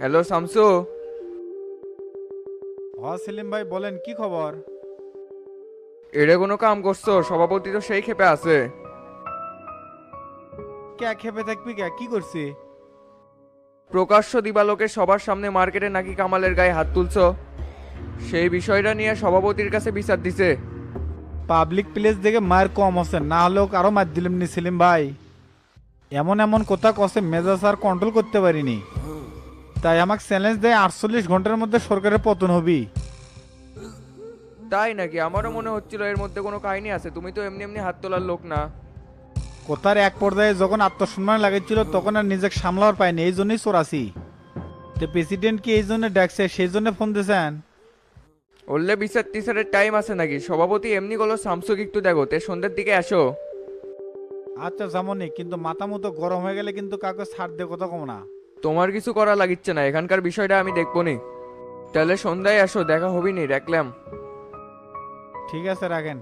Hello Shamsu. Selim ভাই বলেন কি খবর? এড়ে কোনো কাম করছো? সভাপতি তো সেই ক্ষেপে আছে। কে খেপে থাকবি কে, কি করছি? প্রকাশ্য দিবালোকে সবার সামনে মার্কেটে নাকি কামালের গায়ে হাত তুলছো, সেই বিষয়টা নিয়ে সভাপতির কাছে বিচার দিছে। পাবলিক প্লেস দেখে মায়ের কম আছে, না হলেও কারো মার দিলাম নি সেলিম ভাই। এমন এমন কথা কষে মেজাজ আর কন্ট্রোল করতে পারিনি, তাই আমাকে চ্যালেঞ্জ দেয় 48 ঘন্টার মধ্যে সরকারের পতন হবি। তাই নাকি? আমারও মনে হচ্ছিল এর মধ্যে কোনো কাহিনী আছে, তুমি তো এমনি এমনি হাত তোলার লোক না। কথার এক পর্যায়ে যখন আত্মসম্মান লাগাচ্ছিল তখন আর নিজেকে সামলাবার পাইনি, এই জন্যই চোরাছি। তো প্রেসিডেন্ট কি এই জন্য ডাকছে, সেই জন্য ফোন দিয়েছেন? বললে বিচার টিচারের টাইম আছে নাকি? সভাপতি এমনি গেলো শামসুকে একটু দেখো, তে সন্ধ্যের দিকে আসো। আচ্ছা যেমনই, কিন্তু মাথা মতো গরম হয়ে গেলে কিন্তু কাউকে ছাড় দিয়ে কথা কম না। তোমার কিছু করা লাগিচ্ছে না, এখানকার বিষয়টা আমি দেখবো নি। তাহলে সন্ধ্যায় আসো, দেখা হবি নি, রাখলাম। ঠিক আছে রাখেন।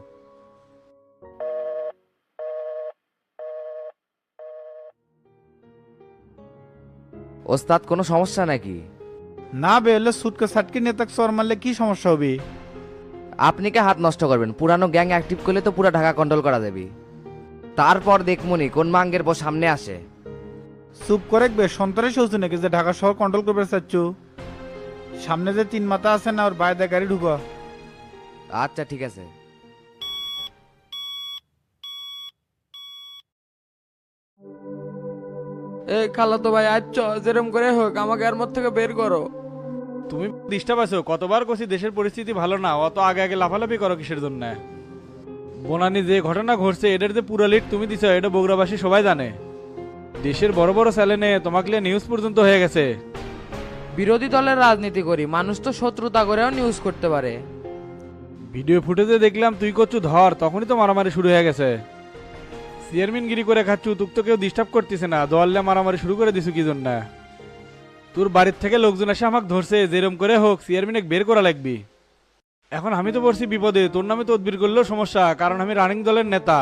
ওস্তাদ কোনো সমস্যা নাকি? না বেরোলে সুটকে সাটকে নিয়ে তাকে চর মারলে কি সমস্যা হবে? আপনি কে হাত নষ্ট করবেন? পুরানো গ্যাং অ্যাক্টিভ করলে তো পুরা ঢাকা কন্ট্রোল করা যাবে। তারপর দেখমনি কোন মাঙ্গের বউ সামনে আসে। চুপ করে বে, সন্ত্রাসী হচ্ছে নাকি যে ঢাকা শহর কন্ট্রোল করবে চাচ্ছু? সামনে যে তিন মাথা আছে না, ওর বাইরে গাড়ি ঢুকো। আচ্ছা ঠিক আছে। এই খালাতো ভাই আচ্ছ, যেরম করে হোক আমাকে এর মধ্যে থেকে বের করো। তুমি ডিস্টার্ব আছো, কতবার কছি দেশের পরিস্থিতি ভালো না, অত আগে আগে লাফালাফি করো কিসের জন্য? বনানি যে ঘটনা ঘটছে এটার যে পুরো লিড তুমি দিছো, এটা বগুড়াবাসী সবাই জানে। দেশের বড় বড় চ্যানেলে তোমাকে নিয়ে নিউজ পর্যন্ত হয়ে গেছে। বিরোধী দলের রাজনীতি করি, মানুষ তো শত্রুতা করেও নিউজ করতে পারে। ভিডিও ফুটেজে দেখলাম তুই করছু ধর, তখনই তো মারামারি শুরু হয়ে গেছে। চেয়ারম্যান গিরি করে খাচ্ছু, তুক তো কেউ ডিস্টার্ব করতেছে না, দোয়াল্লে মারামারি শুরু করে দিছু কি জন্য? তোর বাড়ির থেকে লোকজন এসে আমাকে ধরছে, যেরম করে হোক চেয়ারম্যানে বের করা লাগবি। এখন আমি তো পড়ছি বিপদে, তোর নামে তদবির করলেও সমস্যা, কারণ আমি রানিং দলের নেতা।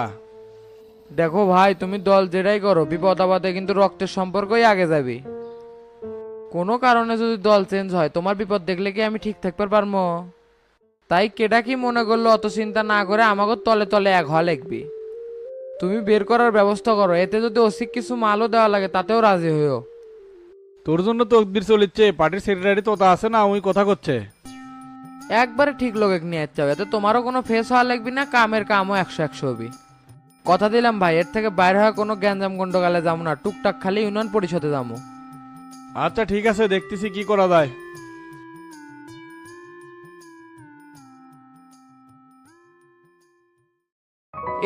দেখো ভাই, তুমি দল যেটাই করো, বিপদ আপদে কিন্তু রক্তের সম্পর্কই আগে যাবে। কোনো কারণে যদি দল চেঞ্জ হয়, তোমার বিপদ দেখলে কি আমি ঠিক থাকতে পারবো? তাই কেডা কি মনে করলো অত চিন্তা না করে আমাকে তলে তলে এক হওয়া লিখবি। তুমি বের করার ব্যবস্থা করো, এতে যদি অসিক কিছু মালও দেওয়া লাগে তাতেও রাজি হইও। তোর জন্য তদবির চলিচ্ছে, পার্টির সেক্রেটারি তোতা আছে না, ওই কথা করছে। একবারে ঠিক লোক নিয়ে যাচ্ছে, এতে তোমারও কোনো ফেস হওয়া লাগবে না, কামের কামও 100-100 হবি। কথা দিলাম ভাই, এর থেকে বাইরে হওয়া কোনো গ্যাঞ্জাম গন্ডগোলে যাবো না, টুকটাক খালি ইউনিয়ন পরিষদে যাবো। আচ্ছা ঠিক আছে, দেখতেছি কি করা যায়।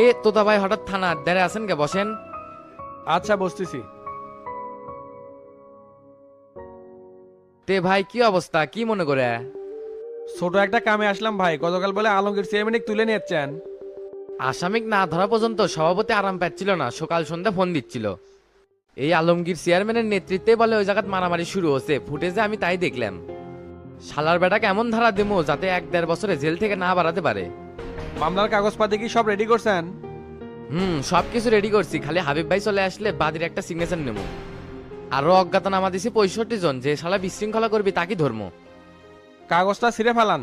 এ তোতা ভাই হঠাৎ থানা আড্ডারে আছেন কে? বসেন। আচ্ছা বসতেছি। তে ভাই কি অবস্থা, কি মনে করে? ছোট একটা কামে আসলাম ভাই, গতকাল বলে আলমগীর চেয়ারম্যান তুলে নিচ্ছেন। আসামিক না ধরা পর্যন্ত সভাপতি আরাম পাচ্ছিল না, সকাল সন্ধ্যা ফোন দিচ্ছিল। এই আলমগীর চেয়ারম্যানের নেতৃত্বে বলে ওই জায়গায় মারামারি শুরু হচ্ছে, ফুটেজে আমি তাই দেখলাম। শালার বেটাকে এমন ধারা দেবো যাতে 1-1.5 বছরে জেল থেকে না বাড়াতে পারে। মামলার কাগজপাতি কি সব রেডি করছেন? সবকিছু রেডি করছি, খালি হাবিব ভাই চলে আসলে বাদির একটা সিগনেচার নেব। আরো অজ্ঞাতনামা দিছি 65 জন, যে শালা বিশৃঙ্খলা করবি তাকে ধর্ম। কাগজটা ছিঁড়ে ফেলান।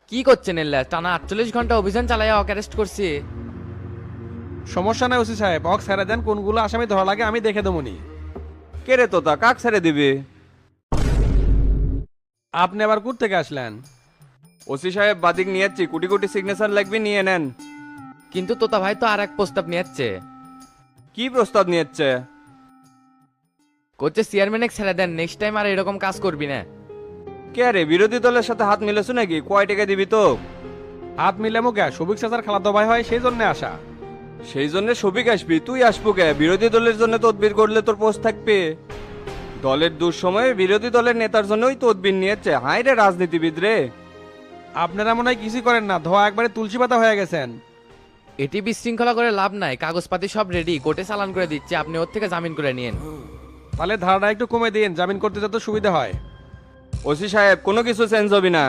কি করছেন এল্লা? টানা 48 ঘন্টা অভিযান চালাইয়া অক অ্যারেস্ট করছি। সমস্যা নাই ওসি সাহেব, অক ছেড়ে দেন, কোনগুলো আসামি ধরা লাগে আমি দেখে দেবনি। কে রে তোতা, কাক ছেড়ে দিবে? আপনি আবার কোথা থেকে আসলেন? ওসি সাহেব বাদিক নিয়েছি, কোটি কোটি সিগনেচার লাগবে, নিয়ে নেন। কিন্তু তোতা ভাই তো আর এক প্রস্তাব নিয়ে যাচ্ছে। কি প্রস্তাব নিয়েছে? করছে চেয়ারম্যানে ছেড়ে দেন, নেক্সট টাইম আর এরকম কাজ করবি না। কে রে, বিরোধী দলের সাথে হাত মিলেছো নাকি? কয় টাকা দিবি তো? হাত মিলে মুখে সবিক চাচার খালাতো ভাই হয়, সেই জন্য আসা। সেই জন্য সবিক আসবি? তুই আসবো কে? বিরোধী দলের জন্য তদবির করলে তোর পোস্ট থাকবে? দলের দুঃসময়ে বিরোধী দলের নেতার জন্যই তদবির নিয়েছে। হাই রে রাজনীতিবিদ রে। আপনারা মনে হয় কিছুই করেন না, ধোয়া একবারে তুলসী পাতা হয়ে গেছেন। এটি বিশৃঙ্খলা করে লাভ নাই, কাগজপাতি সব রেডি, কোর্টে চালান করে দিচ্ছে, আপনি ওর থেকে জামিন করে নিন। তাহলে ধারাটা একটু কমে দিন, জামিন করতে যত সুবিধা হয়। ওসি সাহেব কোনো কিছু চেঞ্জ হবে না,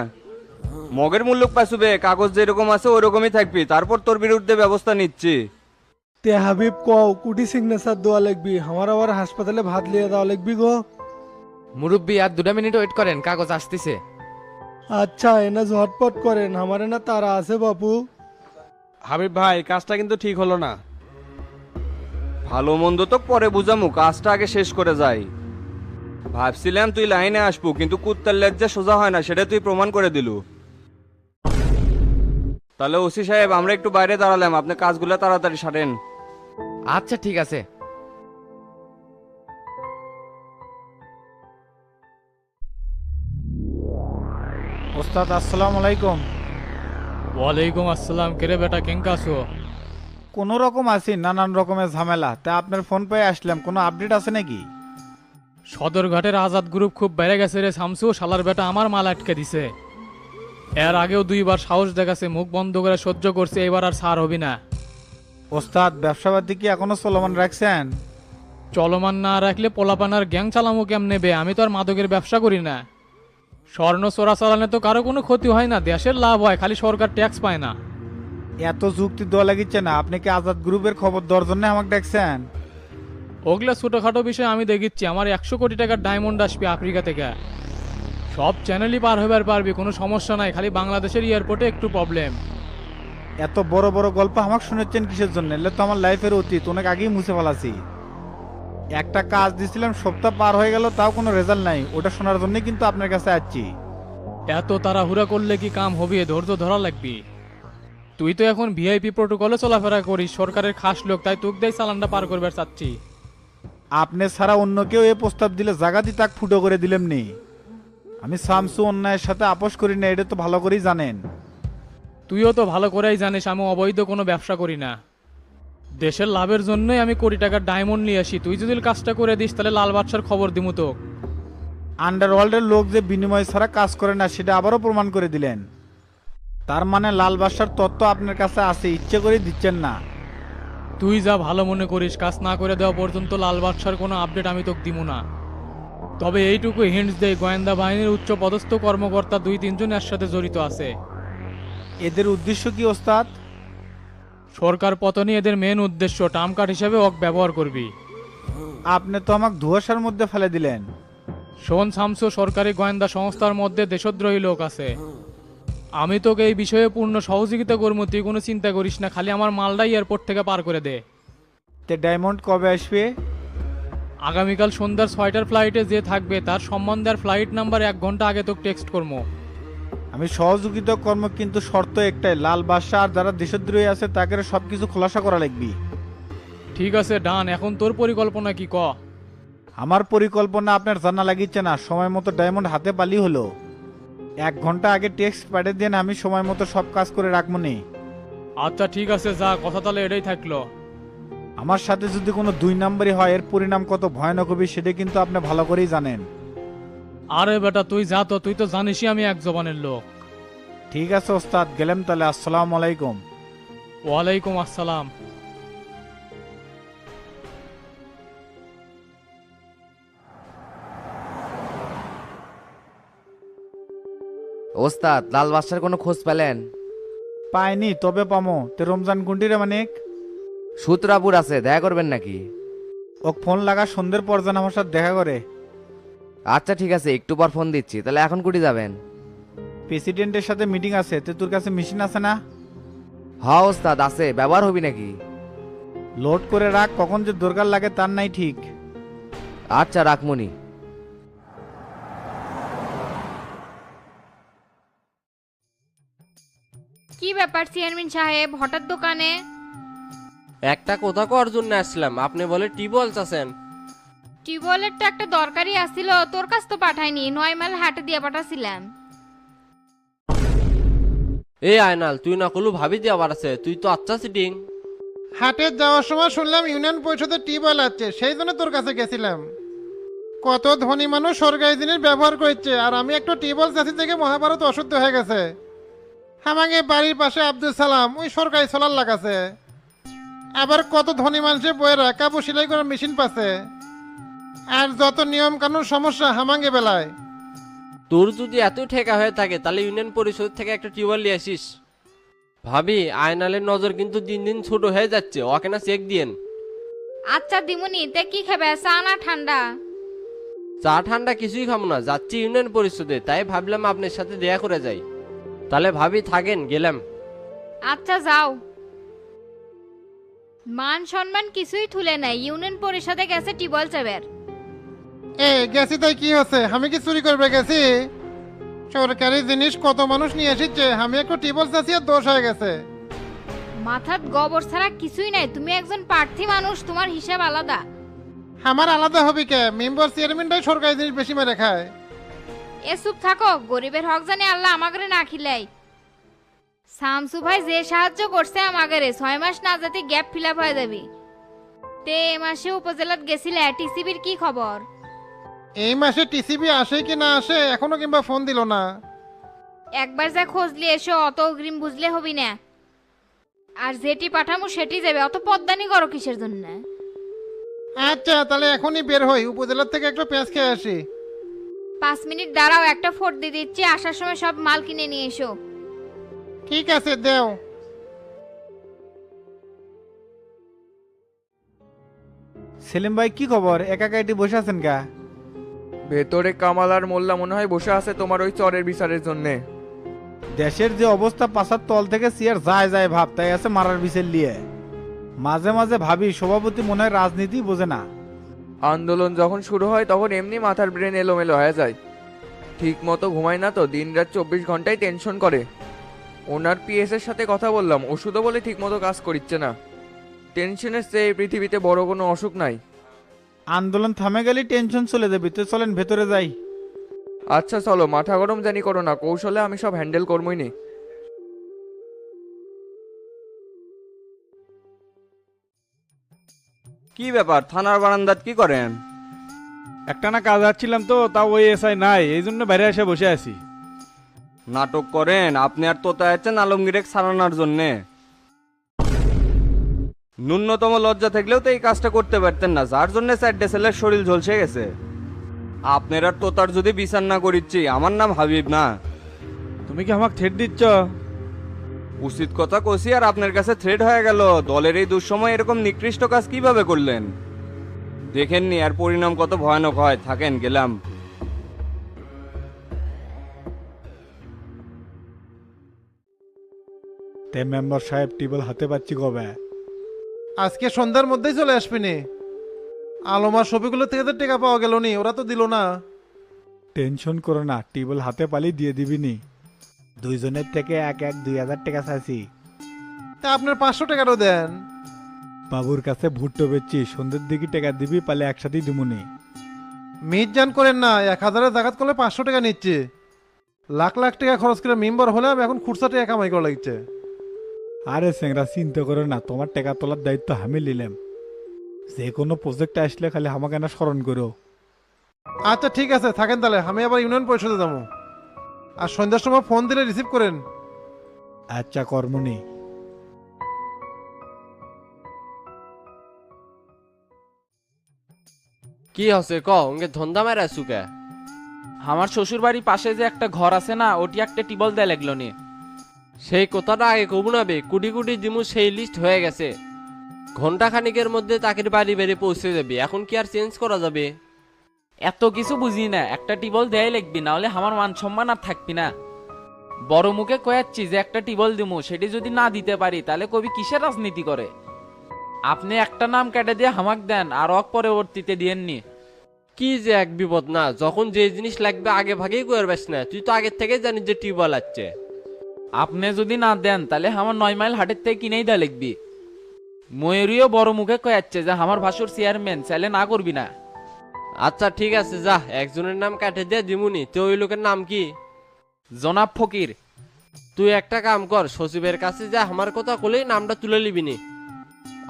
মগের মূল্য পাশুবে, কাগজ যেরকম আছে ওরকমই থাকবি, তারপর তোর বিরুদ্ধে ব্যবস্থা নিচ্ছি। তে হাবিব কও কুটি সিগনেচার দেওয়া লাগবি, আমার আবার হাসপাতালে ভাত লিয়ে দেওয়া লাগবি গো। মুরব্বী আর 2 মিনিট ওয়েট করেন, কাগজ আসতেছে। আচ্ছা এনা ঝটপট করেন, আমারে না তারা আছে বাপু। হাবিব ভাই কাজটা কিন্তু ঠিক হলো না। ভালো মন্দ তো পরে বুঝামু, কাজটা আগে শেষ করে যাই। ভাবছিলাম তুই লাইনে আসবো, কিন্তু কুত্তার লেজ্জা সোজা হয় না, সেটা তুই প্রমাণ করে দিলু। তাহলে ওসি সাহেব আমরা একটু বাইরে দাঁড়ালাম, আপনি কাজগুলো তাড়াতাড়ি সারেন। আচ্ছা ঠিক আছে। ওস্তাদ আসসালামু আলাইকুম। ওয়ালাইকুম আসসালাম। কেরে বেটা কেঙ্কা আছো? কোনো রকম আছি, নানান রকমের ঝামেলা, তা আপনার ফোন পেয়ে আসলাম, কোনো আপডেট আছে নাকি? সদরঘাটের আজাদ গ্রুপ খুব বেড়ে গেছে রে শামসু, শালার বেটা আমার মাল আটকে দিছে। এর আগেও 2বার সাহস দেখাছে, মুখ বন্ধ করে সহ্য করছে, এবার আর ছাড় হবি না। ওস্তাদ ব্যবসাবাদী কি এখনো চলমান রাখছেন? চলমান না রাখলে পোলাপানার গ্যাং চালামো কেমনে নেবে? আমি তো আর মাদকের ব্যবসা করি না। স্বর্ণ চোরা চালানে তো কারো কোনো ক্ষতি হয় না, দেশের লাভ হয়, খালি সরকার ট্যাক্স পায় না। এত যুক্তি দেওয়া লাগিচ্ছে না, আপনি কি আজাদ গ্রুপের খবর দেওয়ার জন্য আমাকে দেখছেন? ওগুলা ছোটখাটো বিষয় আমি দেখিচ্ছি, আমার 100 কোটি টাকার ডায়মন্ড আসবে আফ্রিকা থেকে। সব চ্যানেলই পার হইবার পারবি, কোনো সমস্যা নাই, খালি বাংলাদেশের এয়ারপোর্টে একটু প্রবলেম। এত বড় বড় গল্প আমাকে শুনেছেন কিসের জন্য? এলে তো আমার লাইফের অতীত, অনেক আগেই মুছে ফেলাছি। একটা কাজ দিছিলাম, সপ্তাহ পার হয়ে গেল, তাও কোনো রেজাল্ট নাই, ওটা শোনার জন্য কিন্তু আপনার কাছে আসছি। এত তাড়াহুড়া করলে কি কাম হবে? ধৈর্য ধরা লাগবি। তুই তো এখন ভিআইপি প্রোটোকলে চলাফেরা করিস, সরকারের খাস লোক, তাই তোকে দেয় চালানটা পার করবার চাচ্ছি। আপনি ছাড়া অন্য কেউ এই প্রস্তাব দিলে জাগাতি তাক ফুটো করে দিলেন নি। আমি শামসু অন্যায়ের সাথে আপোষ করি না, এটা তো ভালো করেই জানেন। তুইও তো ভালো করেই জানিস আমি অবৈধ কোনো ব্যবসা করি না। দেশের লাভের জন্যই আমি কোটি টাকার ডায়মন্ড নিয়ে আসি। তুই যদি কাজটা করে দিস তাহলে লাল বাদশার খবর দিমু তো। আন্ডারওয়ার্ল্ডের লোক যে বিনিময় ছাড়া কাজ করে না, সেটা আবারও প্রমাণ করে দিলেন। তার মানে লাল বাদশার তত্ত্ব আপনার কাছে আছে, ইচ্ছে করে দিচ্ছেন না। তুই যা ভালো মনে করিস, কাজ না করে দেওয়া পর্যন্ত লাল বাদশার কোনো আপডেট আমি তোকে দিমু না। তবে এইটুকু হিন্টস দেই, গোয়েন্দা বাহিনীর উচ্চ পদস্থ কর্মকর্তা 2-3 জন এর সাথে জড়িত আছে। এদের উদ্দেশ্য কি ওস্তাদ? সরকার পতনই এদের মেন উদ্দেশ্য, টার্ম কার্ড হিসেবে ওক ব্যবহার করবি। আপনি তো আমাকে ধোঁয়াশার মধ্যে ফেলে দিলেন। শোন শামসু, সরকারি গোয়েন্দা সংস্থার মধ্যে দেশদ্রোহী লোক আছে। আমি তোকে এই বিষয়ে পূর্ণ সহযোগিতা করবো, তুই কোনো চিন্তা করিস না, খালি আমার মালটাই এয়ারপোর্ট থেকে পার করে দে। তে ডায়মন্ড কবে আসবে? আগামীকাল সন্ধ্যার 6টার ফ্লাইটে যে থাকবে তার সম্বন্ধে আর ফ্লাইট নাম্বার 1 ঘন্টা আগে তোকে টেক্সট করবো। আমি সহযোগিতা কর্ম, কিন্তু শর্ত একটাই, লাল বাদশা আর যারা দেশদ্রোহী আছে তাকে সবকিছু খোলাসা করা লাগবে। ঠিক আছে ডান, এখন তোর পরিকল্পনা কি ক? আমার পরিকল্পনা আপনার জানা লাগিচ্ছে না, সময় মতো ডায়মন্ড হাতে পালি হলো। 1 ঘন্টা আগে টেক্সট পাঠিয়ে দেন, আমি সময় মতো সব কাজ করে রাখবো নি। আচ্ছা ঠিক আছে, যা, কথা তাহলে এটাই থাকলো। আমার সাথে যদি কোনো 2 নাম্বারই হয়, এর পরিণাম কত ভয়ানক হবে সেটা কিন্তু আপনি ভালো করেই জানেন। আরে বেটা তুই যা তো, তুই তো জানিসই আমি এক জবানের লোক। ঠিক আছে ওস্তাদ, গেলাম তাহলে, আসসালামু আলাইকুম। ওয়ালাইকুম আসসালাম। ওস্তাদ লাল বাদশার কোনো খোঁজ পেলেন? পাইনি, তবে পামো। তে রমজান গুন্ডিরে মানিক সূত্রাপুর আছে, দেখা করবেন নাকি? ও ফোন লাগা, সন্ধ্যের পর যেন আমার সাথে দেখা করে। আচ্ছা ঠিক আছে, একটু পর ফোন দিচ্ছি। তাহলে এখন কুটি যাবেন? প্রেসিডেন্টের সাথে মিটিং আছে, তে তোর কাছে মেশিন আছে না? হ্যাঁ ওস্তাদ আছে, ব্যবহার হবি নাকি? লোড করে রাখ, কখন যে দরকার লাগে তার নাই ঠিক। আচ্ছা রাখমনি। কি ব্যাপার চেয়ারম্যান সাহেব, হঠাৎ দোকানে? একটা কথা কর জন্য আসলাম, আপনি বলে টিউবওয়েল চাচ্ছেন। টিউবওয়েলেরটা একটা দরকারি আসছিল, তোর কাছ তো পাঠাইনি, 9 মাইল হাটে দিয়ে পাঠাছিলাম। এই আয়নাল, তুই না কলু ভাবি দিয়ে আবার আছে, তুই তো আচ্ছা সিটিং। হাটে যাওয়ার সময় শুনলাম ইউনিয়ন পরিষদের টিউবওয়েল আছে, সেই জন্য তোর কাছে গেছিলাম। কত ধনী মানুষ সরকারি জিনিস ব্যবহার করছে, আর আমি একটা টিউবওয়েল চাষি থেকে মহাভারত অশুদ্ধ হয়ে গেছে। আমাকে বাড়ির পাশে আব্দুল সালাম ওই সরকারি সোলার লাগাছে। আবার কত ধনী মানুষের বইয়েরা কাপড় সেলাই করার মেশিন পাচ্ছে। আর যত নিয়ম কানুন সমস্যা হামাঙ্গে বেলায়। তোর যদি এত ঠেকা হয়ে থাকে তাহলে ইউনিয়ন পরিষদ থেকে একটা টিউবওয়েল নিয়ে আসিস। ভাবি আয়নালের নজর কিন্তু দিন দিন ছোট হয়ে যাচ্ছে, ওকে না চেক দিয়েন। আচ্ছা দিমুনি, তে কি খাবে, চা না ঠান্ডা? চা ঠান্ডা কিছুই খাবো না, যাচ্ছি ইউনিয়ন পরিষদে, তাই ভাবলাম আপনার সাথে দেখা করে যাই। তাহলে ভাবি থাকেন, গেলাম। আচ্ছা যাও। মান সম্মান কিছুই তুলে নাই, ইউনিয়ন পরিষদে গেছে টিবল চাবের। গেছি তাই কি হচ্ছে? আমি কি চুরি করবে গেছি? সরকারি জিনিস কত মানুষ নিয়ে এসেছে, আমি একটু টিবল চাচ্ছি আর দোষ হয়ে গেছে। মাথাত গোবর ছাড়া কিছুই নাই, তুমি একজন প্রার্থী মানুষ, তোমার হিসাব আলাদা। আমার আলাদা হবে কে? মেম্বার চেয়ারম্যানটাই সরকারি জিনিস বেশি মেরে খায়। এ চুপ থাকো, গরিবের হক জানি আল্লাহ আমাগরে না খিলাই। শামসু ভাই যে সাহায্য করছে আমাগরে, 6 মাস না যেতে গ্যাপ ফিল আপ হয়ে যাবি। তে এ মাসে উপজেলাত গেছিলে, টিসিবির কি খবর? এই মাসে টিসিবি আসে কি না আসে এখনো কিংবা ফোন দিল না। একবার যা খোঁজলি এসো, অত অগ্রিম বুঝলে হবি না। আর যেটি পাঠামু সেটি যাবে, অত পদ্মানি করো কিসের জন্য? আচ্ছা তাহলে এখনই বের হই, উপজেলার থেকে একটা পেঁয়াজ খেয়ে আসি। 5 মিনিট দাঁড়াও, একটা ফোট দিয়ে দিচ্ছি, আসার সময় সব মাল কিনে নিয়ে এসো। ঠিক আছে দেও। সেলিম ভাই কি খবর? একা একাইটি বসে আছেন গা? ভেতরে কামাল আর মোল্লা মনে হয় বসে আছে তোমার ওই চরের বিচারের জন্যে। দেশের যে অবস্থা, পাশার তল থেকে সিয়ার যায় যায় ভাব, তাই আছে মারার বিচার নিয়ে। মাঝে মাঝে ভাবি সভাপতি মনে হয় রাজনীতি বোঝে না। আন্দোলন যখন শুরু হয় তখন এমনি মাথার ব্রেন এলোমেলো হয়ে যায়। ঠিক মতো ঘুমায় না তো, দিন রাত 24 ঘন্টায় টেনশন করে। ওনার পিএস এর সাথে কথা বললাম, ওষুধও বলে ঠিক মতো কাজ করিচ্ছে না। টেনশনের চেয়ে এই পৃথিবীতে বড় কোনো অসুখ নাই। আন্দোলন থামে গেলে টেনশন চলে যাবে, তো চলেন ভেতরে যাই। আচ্ছা চলো, মাথা গরম জানি করো না, কৌশলে আমি সব হ্যান্ডেল করবই নি। কি ব্যাপার, থানার বারান্দাত কি করেন? একটা না কাজ আসছিলাম তো, তাও ওই এসআই নাই, এই জন্য বাইরে এসে বসে আছি। নাটক করেন আপনি, আর তোতা আছেন আলমগীরেক সারানোর জন্যে। ন্যূনতম লজ্জা থাকলেও তো এই কাজটা করতে পারতেন না, যার জন্য 4 ছেলের শরীর ঝলসে গেছে। আপনার আর তোতার যদি বিচার না করিচ্ছি, আমার নাম হাবিব না। তুমি কি আমাকে থ্রেট দিচ্ছ? উচিত কথা কষি আর আপনার কাছে থ্রেড হয়ে গেল। দলের এই দুঃসময় এরকম নিকৃষ্ট কাজ কিভাবে করলেন? দেখেননি আর পরিণাম কত ভয়ানক হয়। থাকেন, গেলাম। তে মেম্বার সাহেব টিবল হাতে পাচ্ছি কবে? আজকে সন্ধ্যার মধ্যেই চলে আসবি নি। আলমার ছবিগুলো থেকে তো টাকা পাওয়া গেল নি, ওরা তো দিল না। টেনশন করো না, টিবল হাতে পালি দিয়ে দিবিনি। দুইজনের থেকে এক 2,000 টাকা চাইছি। তা আপনার 500 টাকারও দেন। বাবুর কাছে ভুট্টো বেচছি, সন্ধ্যের দিকে টাকা দিবি, পালে একসাথেই দিবনি। মিট জান করেন না, 1000-এর জাকাত করলে 500 টাকা নিচ্ছে। লাখ লাখ টাকা খরচ করে মেম্বার হলাম, এখন খুচরা টাকা কামাই করা লাগছে। আরে সেংরা চিন্তা করো না, তোমার টাকা তোলার দায়িত্ব আমি নিলাম। যে কোনো প্রজেক্ট আসলে খালি আমাকে না স্মরণ করো। আচ্ছা ঠিক আছে, থাকেন তাহলে, আমি আবার ইউনিয়ন পরিষদে যাবো। আর সন্ধ্যার সময় ফোন দিলে রিসিভ করেন। আচ্ছা কর্মনি। কি হচ্ছে ক, ওকে ধন্দা মেরে আসুকে? আমার শ্বশুর বাড়ির পাশে যে একটা ঘর আছে না, ওটি একটা টিবল দেয় লাগলো নি। সেই কথাটা আগে কবু না বে, কুটি কুটি দিমু সেই লিস্ট হয়ে গেছে। ঘন্টা খানিকের মধ্যে তাকের বাড়ি বেড়ে পৌঁছে যাবে, এখন কি আর চেঞ্জ করা যাবে? এত কিছু বুঝি না, একটা টিবল দেয় লাগবি, না হলে আমার মান সম্মান আর থাকবি না। বড় মুখে কয়াচ্ছি যে একটা টিবল দিমু, সেটি যদি না দিতে পারি তাহলে কবি কিসের রাজনীতি করে? আপনি একটা নাম কেটে দিয়ে হামাক দেন, আর অক পরবর্তীতে দিয়েননি। কি যে এক বিপদ না, যখন যে জিনিস লাগবে আগে ভাগেই করবেস না। তুই তো আগের থেকেই জানিস যে টিউবওয়েল আছে। আপনি যদি না দেন তাহলে আমার 9 মাইল হাটের থেকে কিনেই দেয়া লিখবি। ময়ূরীও বড় মুখে কয়াচ্ছে যে আমার ভাসুর চেয়ারম্যান, চাইলে না করবি না। আচ্ছা ঠিক আছে, যা, একজনের নাম কাটে দিয়ে দিমুনি। তো ওই লোকের নাম কি? জনাব ফকির। তুই একটা কাম কর, সচিবের কাছে যা, আমার কথা বলেই নামটা তুলে নিবিনি।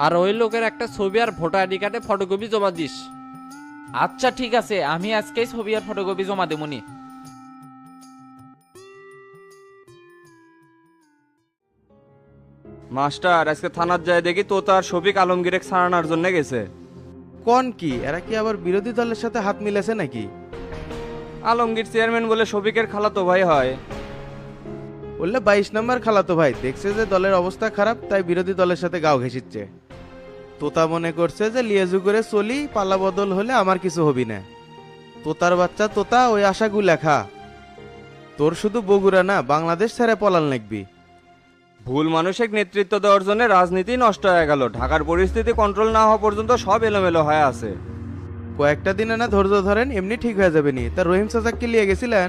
আর ওই লোকের একটা ছবি আর ভোটার আইডি কার্ডে ফটোকপি জমা দিস। আচ্ছা ঠিক আছে, আমি আজকেই ছবি আর ফটোকপি জমা দেবনি। মাস্টার, আজকে থানার যায় দেখি তোতা আর শফিক আলমগীরেক সারানোর জন্য গেছে। কোন কি এরা কি আবার বিরোধী দলের সাথে হাত মিলেছে নাকি? আলমগীর চেয়ারম্যান বলে শফিকের খালাতো ভাই হয়। বললে 22 নম্বর খালাতো ভাই দেখছে যে দলের অবস্থা খারাপ, তাই বিরোধী দলের সাথে গাও ঘেঁষিচ্ছে। তোতা মনে করছে যে লিয়াজু করে চলি, পালা বদল হলে আমার কিছু হবি না। তোতার বাচ্চা তোতা ওই আশাগু লেখা। তোর শুধু বগুড়া না, বাংলাদেশ ছেড়ে পলান লাগবি। ভুল মানুষের নেতৃত্ব দেওয়ার জন্য রাজনীতি নষ্ট হয়ে গেল। ঢাকার পরিস্থিতি কন্ট্রোল না হওয়া পর্যন্ত সব এলোমেলো হয়ে আছে। কয়েকটা দিনে না ধৈর্য ধরেন, এমনি ঠিক হয়ে যাবে নি। তা রহিম চাচাকে লিয়ে গেছিলেন?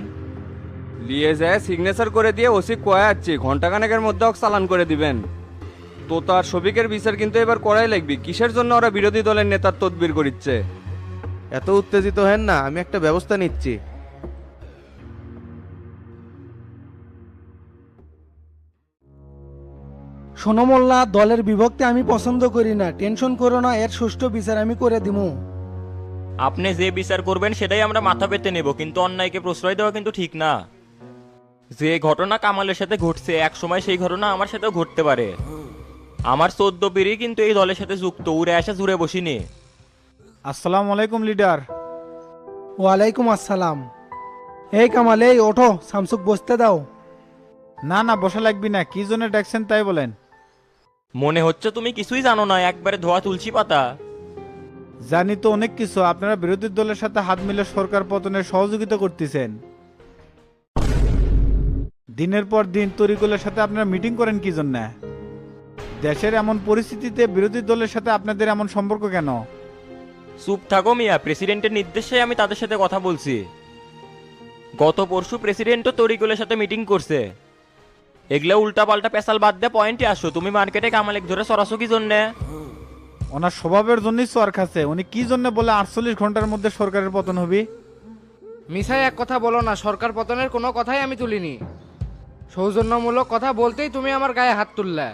লিয়ে যায় সিগনেচার করে দিয়ে ওসি কয়ে যাচ্ছি, ঘন্টাখানেকের মধ্যে ওকে চালান করে দিবেন। তো তার শফিকের বিচার কিন্তু এবার করাই লাগবে। কিসের জন্য ওরা বিরোধী দলের নেতার তদবির করিচ্ছে? এত উত্তেজিত হেন না, আমি একটা ব্যবস্থা নিচ্ছি। শোনো মোল্লা, দলের বিভক্তি আমি পছন্দ করি না। টেনশন করো না, এর সুষ্ঠু বিচার আমি করে দিমু। আপনি যে বিচার করবেন সেটাই আমরা মাথা পেতে নেব, কিন্তু অন্যায়কে প্রশ্রয় দেওয়া কিন্তু ঠিক না। যে ঘটনা কামালের সাথে ঘটছে, এক সময় সেই ঘটনা আমার সাথেও ঘটতে পারে। আমার 14 পিঢ়ি কিন্তু এই দলের সাথে যুক্ত, উড়ে আসা জুড়ে বসিনি। আসসালামু আলাইকুম লিডার। ওয়ালাইকুম আসসালাম। এই কামাল, এই ওঠো, শামসুক বসতে দাও। না না, বসা লাগবি না। কি জন্য ডাকছেন তাই বলেন। মনে হচ্ছে তুমি কিছুই জানো না, একবারে ধোয়া তুলসী পাতা। জানি তো অনেক কিছু। আপনারা বিরোধী দলের সাথে হাত মিলে সরকার পতনের সহযোগিতা করতেছেন। দিনের পর দিন তরিকুলের সাথে আপনারা মিটিং করেন কি জন্য? দেশের এমন পরিস্থিতিতে বিরোধী দলের সাথে আপনাদের এমন সম্পর্ক কেন? চুপ থাকো মিয়া, প্রেসিডেন্টের নির্দেশে আমি তাদের সাথে কথা বলছি। গত পরশু প্রেসিডেন্টও তরিকুলের সাথে মিটিং করছে। এগুলা উল্টা পাল্টা পেশাল বাদ দিয়ে পয়েন্টে আসো। তুমি মার্কেটে কামালেক ধরে সরাসো কি জন্যে? ওনার স্বভাবের জন্যই চর খাচ্ছে। উনি কি জন্য বলে 48 ঘন্টার মধ্যে সরকারের পতন হবে? মিসাই এক কথা বলো না, সরকার পতনের কোনো কথাই আমি তুলিনি। সৌজন্যমূলক কথা বলতেই তুমি আমার গায়ে হাত তুললে।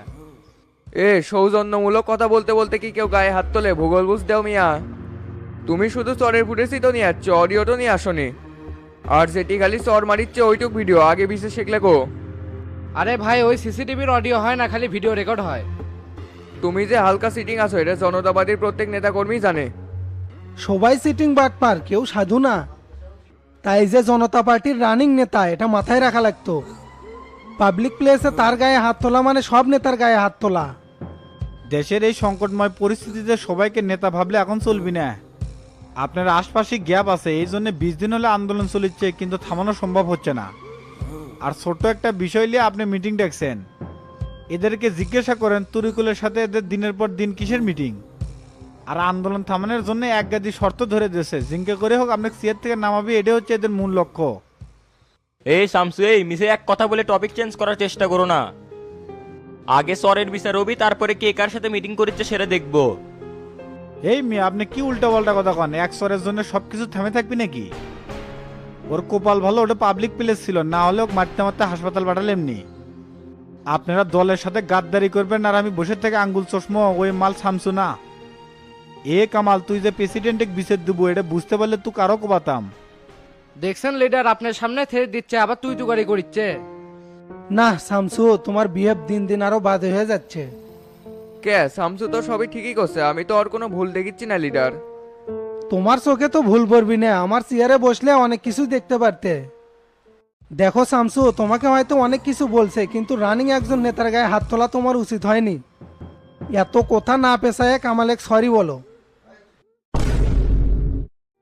সৌজন্যমূলক কথা বলতে বলতে কি কেউ গায়ে হাত তোলে? ভূগোল বুঝ দেও মিয়া। তুমি শুধু চরের ফুটেছি তো নিয়ে আসছো, অডিও তো নিয়ে আসনি। আর যেটি খালি চর মারিচ্ছে ওইটুক ভিডিও, আগে বিশেষ শিখলে গো। আরে ভাই, ওই সিসিটিভির অডিও হয় না, খালি ভিডিও রেকর্ড হয়। তুমি যে হালকা সিটিং আছো এটা জনতাবাদীর প্রত্যেক নেতা কর্মী জানে। সবাই সিটিং বাটপার, কেউ সাধু না। তাই যে জনতা পার্টির রানিং নেতা, এটা মাথায় রাখা লাগতো। পাবলিক প্লেসে তার গায়ে হাত তোলা মানে সব নেতার গায়ে হাত তোলা। দেশের এই সংকটময় পরিস্থিতিতে সবাইকে নেতা ভাবলে এখন চলবি না। আপনার আশপাশে গ্যাপ আছে, এই জন্য 20 দিন হলে আন্দোলন চলিচ্ছে, কিন্তু থামানো সম্ভব হচ্ছে না। আর ছোট্ট একটা বিষয় নিয়ে আপনি মিটিং ডাকছেন। এদেরকে জিজ্ঞাসা করেন তরিকুলের সাথে এদের দিনের পর দিন কিসের মিটিং। আর আন্দোলন থামানোর জন্য এক গাদি শর্ত ধরে দিয়েছে, জিঙ্কে করে হোক আপনাকে চেয়ার থেকে নামাবি, এটাই হচ্ছে এদের মূল লক্ষ্য। এই শামসু, এই মিসে এক কথা বলে টপিক চেঞ্জ করার চেষ্টা করো না। আগে সরের বিচার হবি, তারপরে কে কার সাথে মিটিং করেছে সেটা দেখবো। এই মেয়ে, আপনি কি উল্টা পাল্টা কথা কন? এক সরের জন্য সবকিছু থেমে থাকবি নাকি? ওর কপাল ভালো, ওটা পাবলিক প্লেস ছিল, না হলে ওকে মারতে মারতে হাসপাতাল পাঠালে এমনি। আপনারা দলের সাথে গাদ্দারি করবেন আর আমি বসে থেকে আঙ্গুল চশমো, ওই মাল শামসু না। এ কামাল, তুই যে প্রেসিডেন্টে বিচার দেবো এটা বুঝতে পারলে তুই কারো কোবাতাম। দেখছেন লিডার, আপনার সামনে থেরে দিচ্ছে, আবার তুই তুকারি করিচ্ছে। না শামসু, তোমার বিহেভ দিন দিন আরো বাজে হয়ে যাচ্ছে। কে শামসু তো সবই ঠিকই করছে, আমি তো আর কোনো ভুল দেখিচ্ছি না লিডার। তোমার চোখে তো ভুল পড়বি না, আমার চেয়ারে বসলে অনেক কিছু দেখতে পারতে। দেখো শামসু, তোমাকে হয়তো অনেক কিছু বলছে, কিন্তু রানিং একজন নেতার গায়ে হাত তোলা তোমার উচিত হয়নি। এত কথা না পেশায় কামালেক সরি বলো।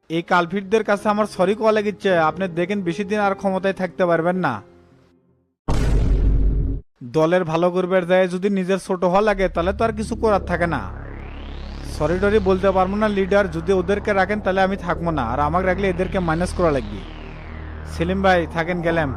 এই কালফিটদের কাছে আমার সরি কল লাগিচ্ছে। আপনি দেখেন বেশি দিন আর ক্ষমতায় থাকতে পারবেন না। দলের ভালো করবার যায় যদি নিজের ছোট হওয়া লাগে তাহলে তো আর কিছু করার থাকে না। সরি টরি বলতে পারবো না লিডার, যদি ওদেরকে রাখেন তাহলে আমি থাকবো না, আর আমাকে রাখলে এদেরকে মাইনাস করা লাগবে। সেলিম ভাই থাকেন, গেলাম।